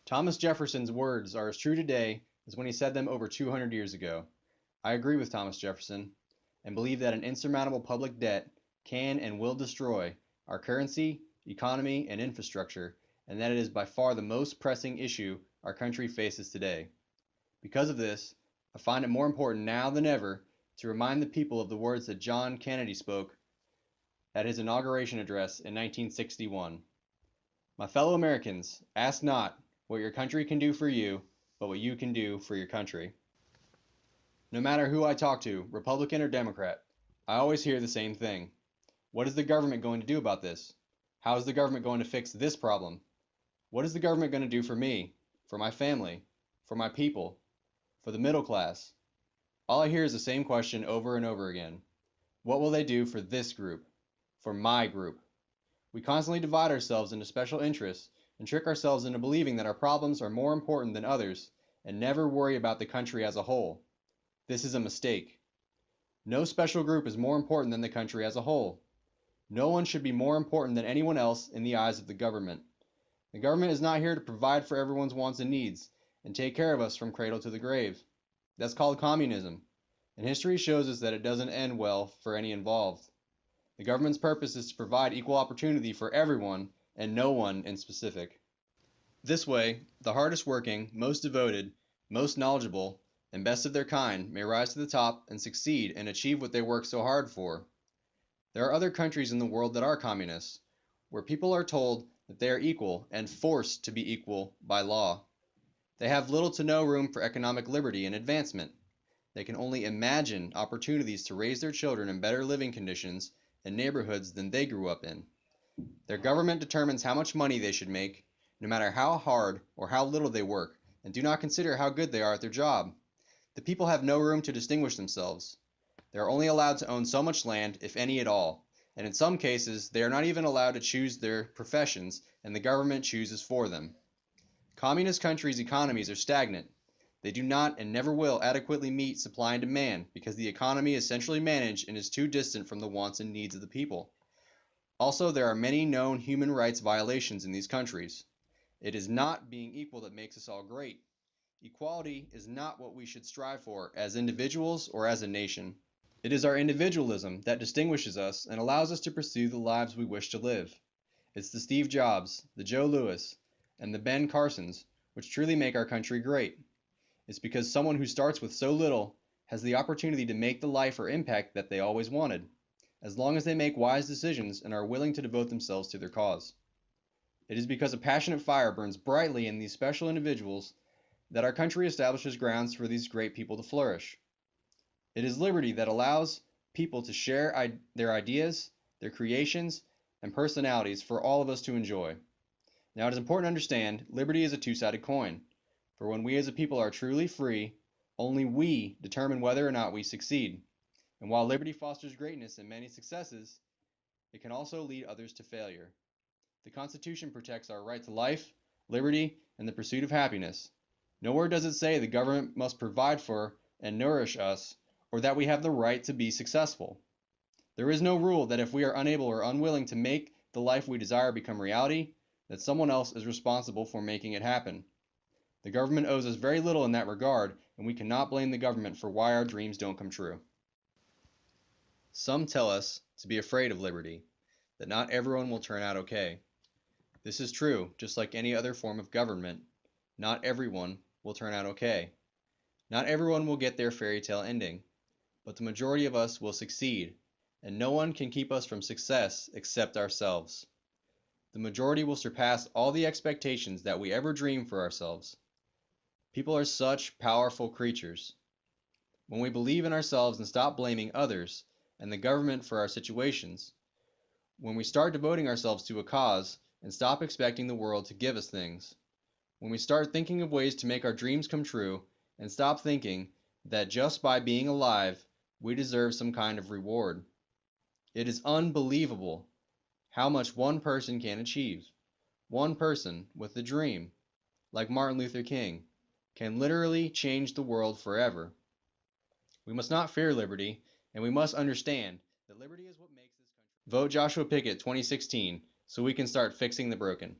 Thomas Jefferson's words are as true today as when he said them over 200 years ago. I agree with Thomas Jefferson and believe that an insurmountable public debt can and will destroy our currency, economy, and infrastructure, and that it is by far the most pressing issue our country faces today. Because of this, I find it more important now than ever to remind the people of the words that John Kennedy spoke at his inauguration address in 1961. My fellow Americans, ask not what your country can do for you, but what you can do for your country. No matter who I talk to, Republican or Democrat, I always hear the same thing. What is the government going to do about this? How is the government going to fix this problem? What is the government going to do for me, for my family, for my people, for the middle class? All I hear is the same question over and over again. What will they do for this group? For my group? We constantly divide ourselves into special interests and trick ourselves into believing that our problems are more important than others and never worry about the country as a whole. This is a mistake. No special group is more important than the country as a whole. No one should be more important than anyone else in the eyes of the government. The government is not here to provide for everyone's wants and needs and take care of us from cradle to the grave. That's called communism, and history shows us that it doesn't end well for any involved. The government's purpose is to provide equal opportunity for everyone and no one in specific. This way, the hardest working, most devoted, most knowledgeable, and best of their kind may rise to the top and succeed and achieve what they work so hard for. There are other countries in the world that are communists, where people are told that they are equal and forced to be equal by law. They have little to no room for economic liberty and advancement. They can only imagine opportunities to raise their children in better living conditions and neighborhoods than they grew up in. Their government determines how much money they should make, no matter how hard or how little they work, and do not consider how good they are at their job. The people have no room to distinguish themselves. They are only allowed to own so much land, if any at all, and in some cases they are not even allowed to choose their professions, and the government chooses for them. Communist countries' economies are stagnant. They do not and never will adequately meet supply and demand because the economy is centrally managed and is too distant from the wants and needs of the people. Also, there are many known human rights violations in these countries. It is not being equal that makes us all great. Equality is not what we should strive for as individuals or as a nation. It is our individualism that distinguishes us and allows us to pursue the lives we wish to live. It's the Steve Jobs, the Joe Louis, and the Ben Carsons which truly make our country great. It's because someone who starts with so little has the opportunity to make the life or impact that they always wanted, as long as they make wise decisions and are willing to devote themselves to their cause. It is because a passionate fire burns brightly in these special individuals that our country establishes grounds for these great people to flourish. It is liberty that allows people to share their ideas, their creations, and personalities for all of us to enjoy. Now, it is important to understand liberty is a two-sided coin, for when we as a people are truly free, only we determine whether or not we succeed. And while liberty fosters greatness and many successes, it can also lead others to failure. The Constitution protects our right to life, liberty, and the pursuit of happiness. Nowhere does it say the government must provide for and nourish us, or that we have the right to be successful. There is no rule that if we are unable or unwilling to make the life we desire become reality, that someone else is responsible for making it happen. The government owes us very little in that regard, and we cannot blame the government for why our dreams don't come true. Some tell us to be afraid of liberty, that not everyone will turn out okay. This is true, just like any other form of government. Not everyone will turn out okay. Not everyone will get their fairy tale ending, but the majority of us will succeed, and no one can keep us from success except ourselves. The majority will surpass all the expectations that we ever dreamed for ourselves. People are such powerful creatures. When we believe in ourselves and stop blaming others and the government for our situations, when we start devoting ourselves to a cause and stop expecting the world to give us things, when we start thinking of ways to make our dreams come true and stop thinking that just by being alive we deserve some kind of reward. It is unbelievable how much one person can achieve. One person with a dream, like Martin Luther King, can literally change the world forever. We must not fear liberty, and we must understand that liberty is what makes this country. Vote Joshua Pickett 2016 so we can start fixing the broken.